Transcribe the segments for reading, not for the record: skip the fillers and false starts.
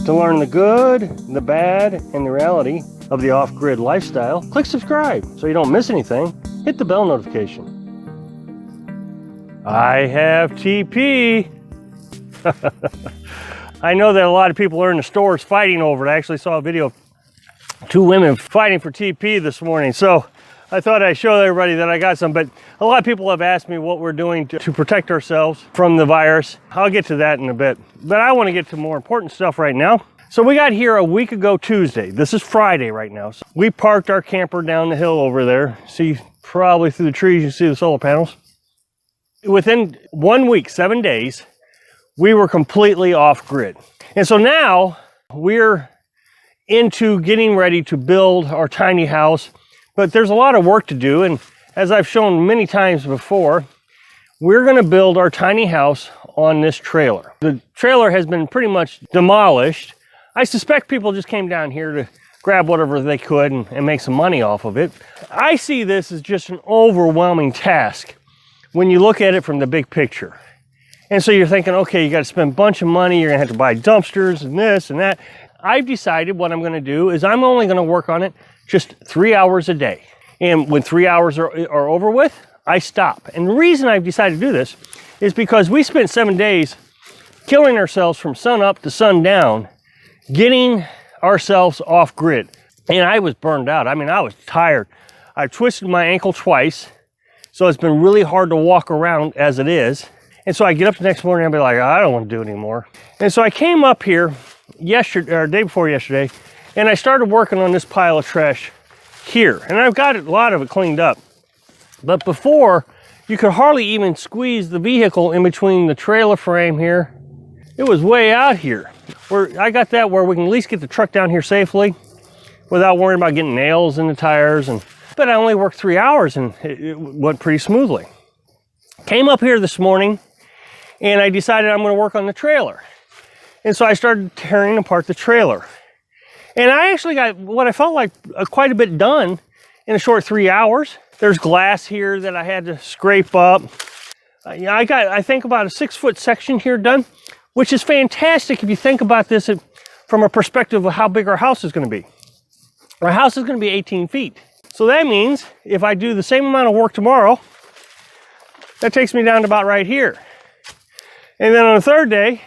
To learn the good, the bad, and the reality of the off-grid lifestyle, click subscribe so you don't miss anything. Hit the bell notification. I have TP. I know that a lot of people are in the stores fighting over it. I actually saw a video of two women fighting for TP this morning. So I thought I'd show everybody that I got some, but a lot of people have asked me what we're doing to protect ourselves from the virus. I'll get to that in a bit, but I want to get to more important stuff right now. So we got here a week ago Tuesday. This is Friday right now. So we parked our camper down the hill over there. See, probably through the trees, you see the solar panels. Within 1 week, 7 days, we were completely off grid. And so now we're into getting ready to build our tiny house, but there's a lot of work to do. And as I've shown many times before, we're gonna build our tiny house on this trailer. The trailer has been pretty much demolished. I suspect people just came down here to grab whatever they could and make some money off of it. I see this as just an overwhelming task when you look at it from the big picture. And so you're thinking, okay, you got to spend a bunch of money. You're going to have to buy dumpsters and this and that. I've decided what I'm going to do is I'm only going to work on it just 3 hours a day. And when 3 hours are over with, I stop. And the reason I've decided to do this is because we spent 7 days killing ourselves from sun up to sundown, getting ourselves off grid. And I was burned out. I mean, I was tired. I twisted my ankle twice. So it's been really hard to walk around as it is. And so I get up the next morning and I'll be like, I don't want to do it anymore. And so I came up here yesterday, or day before yesterday, and I started working on this pile of trash here. And I've got a lot of it cleaned up. But before, you could hardly even squeeze the vehicle in between the trailer frame here. It was way out here. I got that where we can at least get the truck down here safely without worrying about getting nails in the tires. But I only worked 3 hours and it went pretty smoothly. Came up here this morning and I decided I'm going to work on the trailer. And so I started tearing apart the trailer. And I actually got what I felt like quite a bit done in a short 3 hours. There's glass here that I had to scrape up. I got, I think, about a 6-foot section here done, which is fantastic if you think about this from a perspective of how big our house is going to be. Our house is going to be 18 feet. So that means if I do the same amount of work tomorrow, that takes me down to about right here. And then on the third day,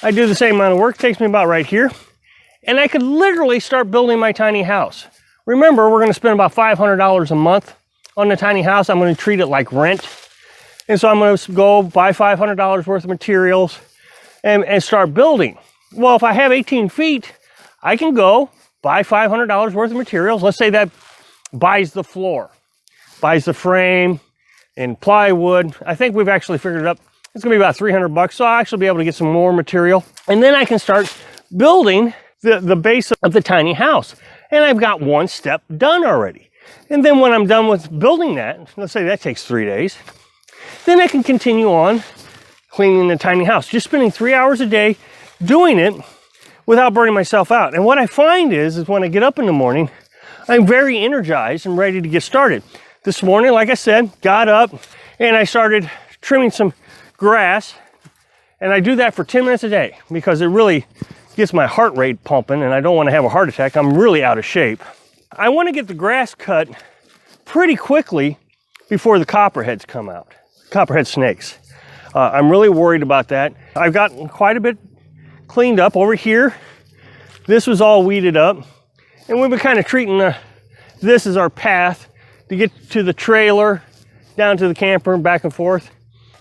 I do the same amount of work, takes me about right here. And I could literally start building my tiny house. Remember, we're going to spend about $500 a month on the tiny house. I'm going to treat it like rent. And so I'm going to go buy $500 worth of materials and start building. Well, if I have 18 feet, I can go buy $500 worth of materials. Let's say that buys the floor, buys the frame and plywood. I think we've actually figured it up. It's gonna be about 300 bucks. So I'll actually be able to get some more material. And then I can start building the base of the tiny house. And I've got one step done already. And then when I'm done with building that, let's say that takes 3 days, then I can continue on cleaning the tiny house. Just spending 3 hours a day doing it without burning myself out. And what I find is when I get up in the morning, I'm very energized and ready to get started. This morning, like I said, got up and I started trimming some grass. And I do that for 10 minutes a day because it really gets my heart rate pumping and I don't want to have a heart attack. I'm really out of shape. I want to get the grass cut pretty quickly before the copperheads come out, copperhead snakes. I'm really worried about that. I've gotten quite a bit cleaned up over here. This was all weeded up. And we've been kind of treating this as our path to get to the trailer, down to the camper and back and forth.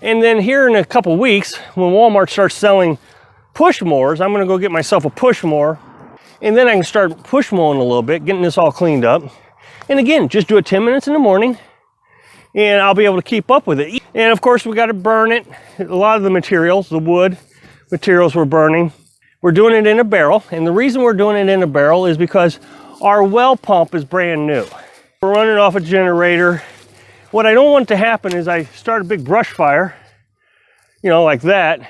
And then here in a couple weeks, when Walmart starts selling push mowers, I'm gonna go get myself a push mower. And then I can start push mowing a little bit, getting this all cleaned up. And again, just do it 10 minutes in the morning and I'll be able to keep up with it. And of course, we got to burn it. A lot of the materials, the wood materials we're burning, we're doing it in a barrel. And the reason we're doing it in a barrel is because our well pump is brand new. We're running off a generator. What I don't want to happen is I start a big brush fire, you know, like that,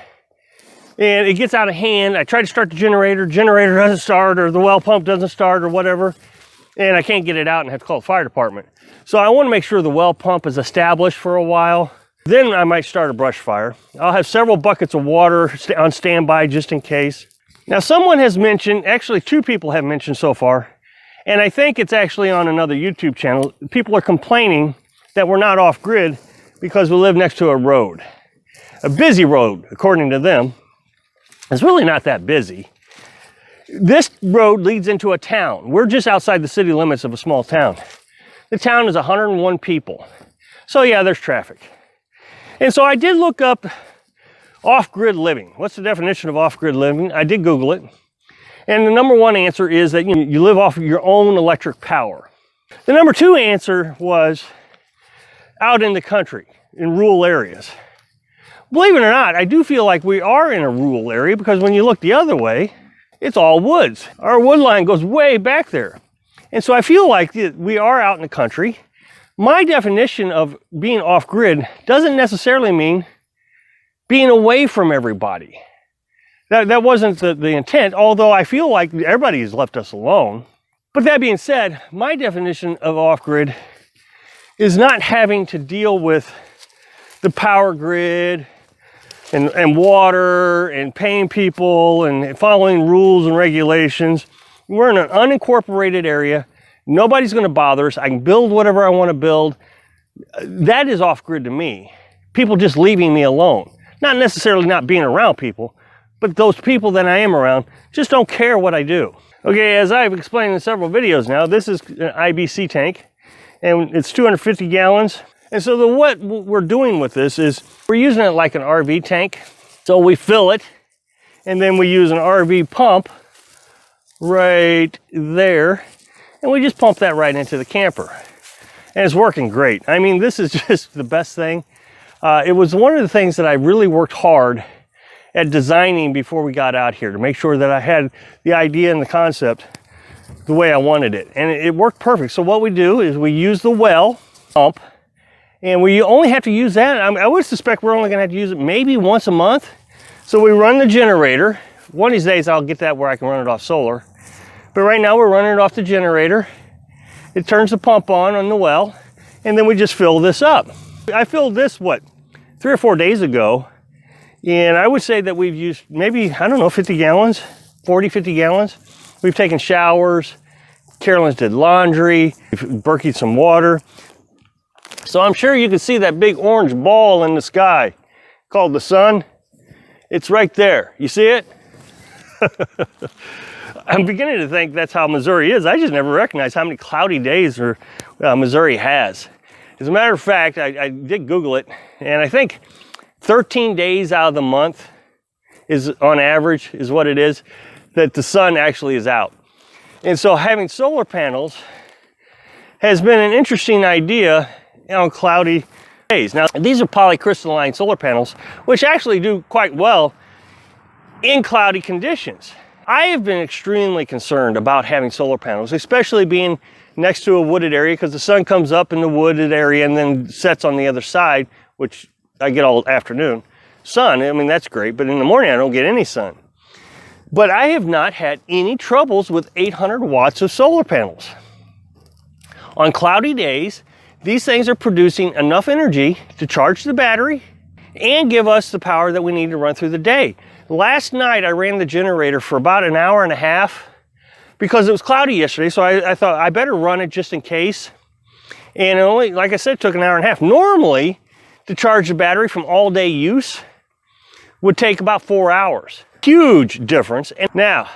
and it gets out of hand. I try to start the generator doesn't start, or the well pump doesn't start, or whatever, and I can't get it out and have to call the fire department. So I want to make sure the well pump is established for a while. Then I might start a brush fire. I'll have several buckets of water on standby just in case. Now, someone has mentioned, actually 2 people have mentioned so far, and I think it's actually on another YouTube channel. People are complaining that we're not off-grid because we live next to a road. A busy road, according to them. It's really not that busy. This road leads into a town. We're just outside the city limits of a small town. The town is 101 people. So yeah, there's traffic. And so I did look up off-grid living. What's the definition of off-grid living? I did Google it. And the number 1 answer is that you live off of your own electric power. The number 2 answer was out in the country, in rural areas. Believe it or not, I do feel like we are in a rural area because when you look the other way, it's all woods. Our wood line goes way back there. And so I feel like we are out in the country. My definition of being off-grid doesn't necessarily mean being away from everybody. That wasn't the intent, although I feel like everybody has left us alone. But that being said, my definition of off-grid is not having to deal with the power grid and water and paying people and following rules and regulations. We're in an unincorporated area. Nobody's going to bother us. I can build whatever I want to build. That is off-grid to me. People just leaving me alone. Not necessarily not being around people, but those people that I am around just don't care what I do. Okay, as I've explained in several videos now, this is an IBC tank, and it's 250 gallons. And so what we're doing with this is we're using it like an RV tank. So we fill it, and then we use an RV pump right there, and we just pump that right into the camper. And it's working great. I mean, this is just the best thing. It was one of the things that I really worked hard at designing before we got out here to make sure that I had the idea and the concept the way I wanted it. And it worked perfect. So what we do is we use the well pump, and we only have to use that. I would suspect we're only gonna have to use it maybe once a month. So we run the generator. One of these days I'll get that where I can run it off solar. But right now we're running it off the generator. It turns the pump on the well, and then we just fill this up. I filled this, 3 or 4 days ago, and I would say that we've used maybe, I don't know, 50 gallons, 40, 50 gallons. We've taken showers, Carolyn's did laundry, we've Berkeyed some water. So I'm sure you can see that big orange ball in the sky called the sun. It's right there. You see it? I'm beginning to think that's how Missouri is. I just never recognized how many cloudy days Missouri has. As a matter of fact, I did Google it, and I think 13 days out of the month is, on average, is what it is, that the sun actually is out. And so having solar panels has been an interesting idea on cloudy days. Now, these are polycrystalline solar panels, which actually do quite well in cloudy conditions. I have been extremely concerned about having solar panels, especially being next to a wooded area, because the sun comes up in the wooded area and then sets on the other side, which I get all afternoon sun. I mean, that's great, but in the morning I don't get any sun. But I have not had any troubles with 800 watts of solar panels. On cloudy days, these things are producing enough energy to charge the battery and give us the power that we need to run through the day. Last night I ran the generator for about an hour and a half because it was cloudy yesterday, so I thought I better run it just in case. And it only, like I said, took an hour and a half. Normally, to charge the battery from all day use would take about 4 hours. Huge difference. And now,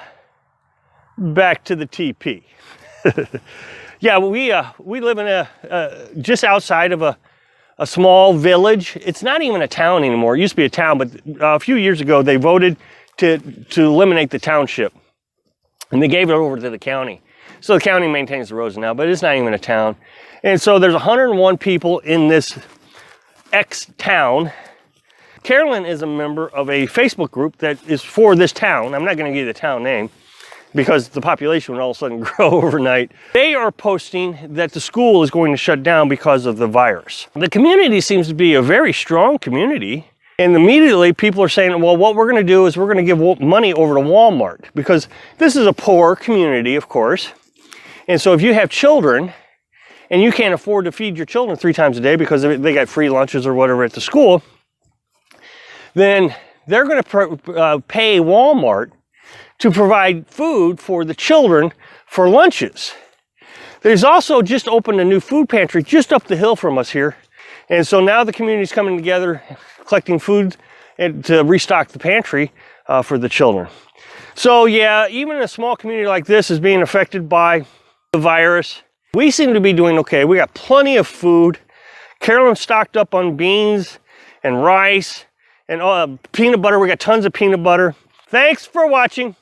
back to the TP. Yeah, we live in just outside of a small village. It's not even a town anymore. It used to be a town, but a few years ago they voted to eliminate the township, and they gave it over to the county. So the county maintains the roads now, but it's not even a town. And so there's 101 people in this town. Carolyn is a member of a Facebook group that is for this town. I'm not going to give you the town name because the population would all of a sudden grow overnight. They are posting that the school is going to shut down because of the virus. The community seems to be a very strong community, and immediately people are saying, well, what we're going to do is we're going to give money over to Walmart, because this is a poor community, of course. And so if you have children and you can't afford to feed your children 3 times a day because they got free lunches or whatever at the school, then they're going to pay Walmart to provide food for the children for lunches. There's also just opened a new food pantry just up the hill from us here. And so now the community's coming together, collecting food and to restock the pantry for the children. So yeah, even a small community like this is being affected by the virus. We seem to be doing okay. We got plenty of food. Carolyn's stocked up on beans and rice and peanut butter. We got tons of peanut butter. Thanks for watching.